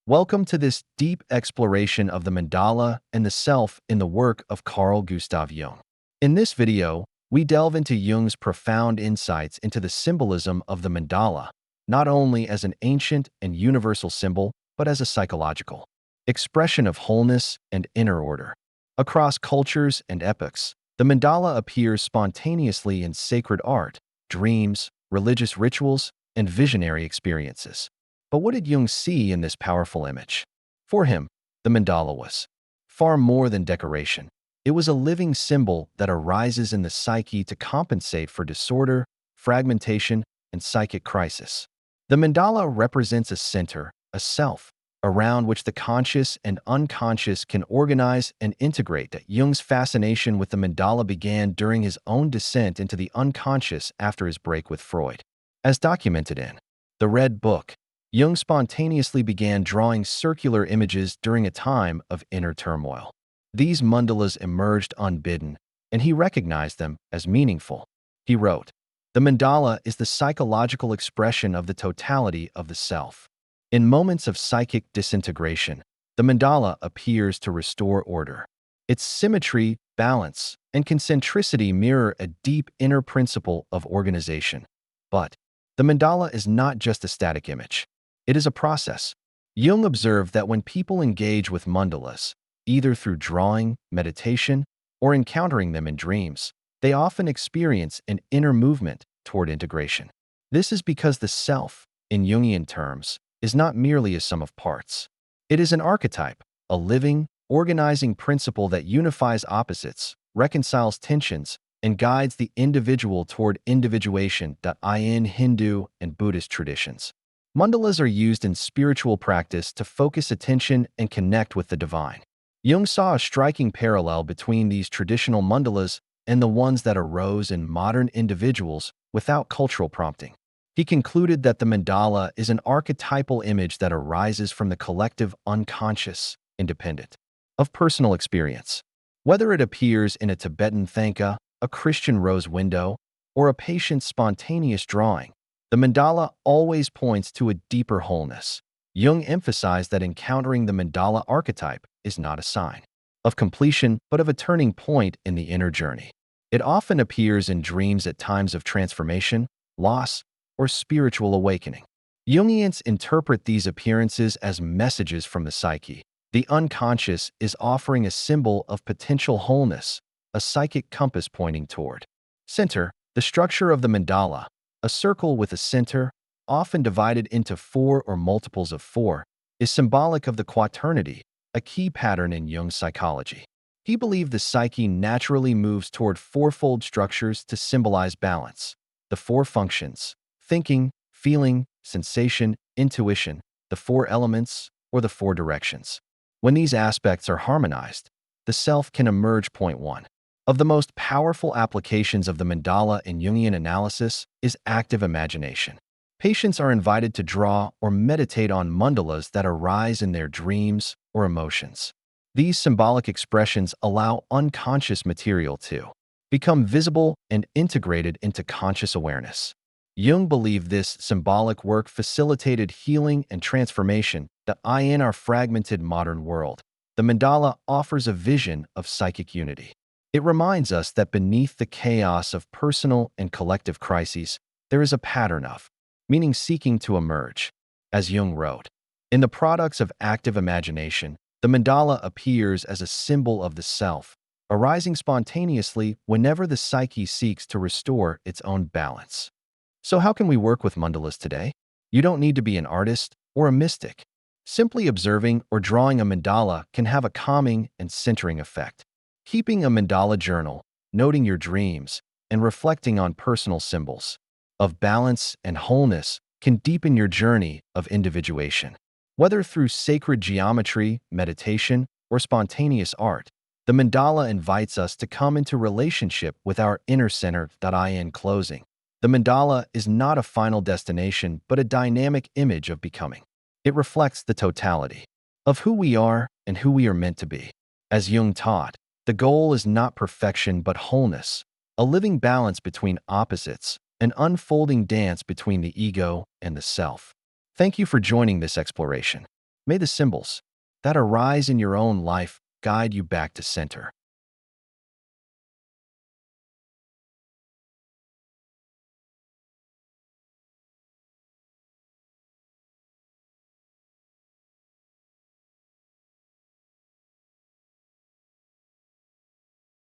Welcome to this deep exploration of the mandala and the self in the work of Carl Gustav Jung. In this video, we delve into Jung's profound insights into the symbolism of the mandala, not only as an ancient and universal symbol, but as a psychological expression of wholeness and inner order. Across cultures and epochs, the mandala appears spontaneously in sacred art, dreams, religious rituals, and visionary experiences. But what did Jung see in this powerful image? For him, the mandala was far more than decoration. It was a living symbol that arises in the psyche to compensate for disorder, fragmentation, and psychic crisis. The mandala represents a center, a self, around which the conscious and unconscious can organize and integrate. Jung's fascination with the mandala began during his own descent into the unconscious after his break with Freud. As documented in The Red Book, Jung spontaneously began drawing circular images during a time of inner turmoil. These mandalas emerged unbidden, and he recognized them as meaningful. He wrote, "The mandala is the psychological expression of the totality of the self. In moments of psychic disintegration, the mandala appears to restore order. Its symmetry, balance, and concentricity mirror a deep inner principle of organization. But the mandala is not just a static image. It is a process." Jung observed that when people engage with mandalas, either through drawing, meditation, or encountering them in dreams, they often experience an inner movement toward integration. This is because the self, in Jungian terms, is not merely a sum of parts. It is an archetype, a living, organizing principle that unifies opposites, reconciles tensions, and guides the individual toward individuation. In Hindu and Buddhist traditions, mandalas are used in spiritual practice to focus attention and connect with the divine. Jung saw a striking parallel between these traditional mandalas and the ones that arose in modern individuals without cultural prompting. He concluded that the mandala is an archetypal image that arises from the collective unconscious, independent of personal experience. Whether it appears in a Tibetan thangka, a Christian rose window, or a patient spontaneous drawing, the mandala always points to a deeper wholeness. Jung emphasized that encountering the mandala archetype is not a sign of completion, but of a turning point in the inner journey. It often appears in dreams at times of transformation, loss, or spiritual awakening. Jungians interpret these appearances as messages from the psyche. The unconscious is offering a symbol of potential wholeness, a psychic compass pointing toward center. The structure of the mandala, a circle with a center, often divided into four or multiples of four, is symbolic of the quaternity, a key pattern in Jung's psychology. He believed the psyche naturally moves toward fourfold structures to symbolize balance. The four functions: thinking, feeling, sensation, intuition, the four elements, or the four directions. When these aspects are harmonized, the self can emerge. Point 1. Of the most powerful applications of the mandala in Jungian analysis is active imagination. Patients are invited to draw or meditate on mandalas that arise in their dreams or emotions. These symbolic expressions allow unconscious material to become visible and integrated into conscious awareness. Jung believed this symbolic work facilitated healing and transformation. In our fragmented modern world, the mandala offers a vision of psychic unity. It reminds us that beneath the chaos of personal and collective crises, there is a pattern of meaning seeking to emerge. As Jung wrote, "In the products of active imagination, the mandala appears as a symbol of the self, arising spontaneously whenever the psyche seeks to restore its own balance." So how can we work with mandalas today? You don't need to be an artist or a mystic. Simply observing or drawing a mandala can have a calming and centering effect. Keeping a mandala journal, noting your dreams, and reflecting on personal symbols of balance and wholeness can deepen your journey of individuation. Whether through sacred geometry, meditation, or spontaneous art, the mandala invites us to come into relationship with our inner center. In closing, the mandala is not a final destination, but a dynamic image of becoming. It reflects the totality of who we are and who we are meant to be. As Jung taught, the goal is not perfection but wholeness, a living balance between opposites, an unfolding dance between the ego and the self. Thank you for joining this exploration. May the symbols that arise in your own life guide you back to center.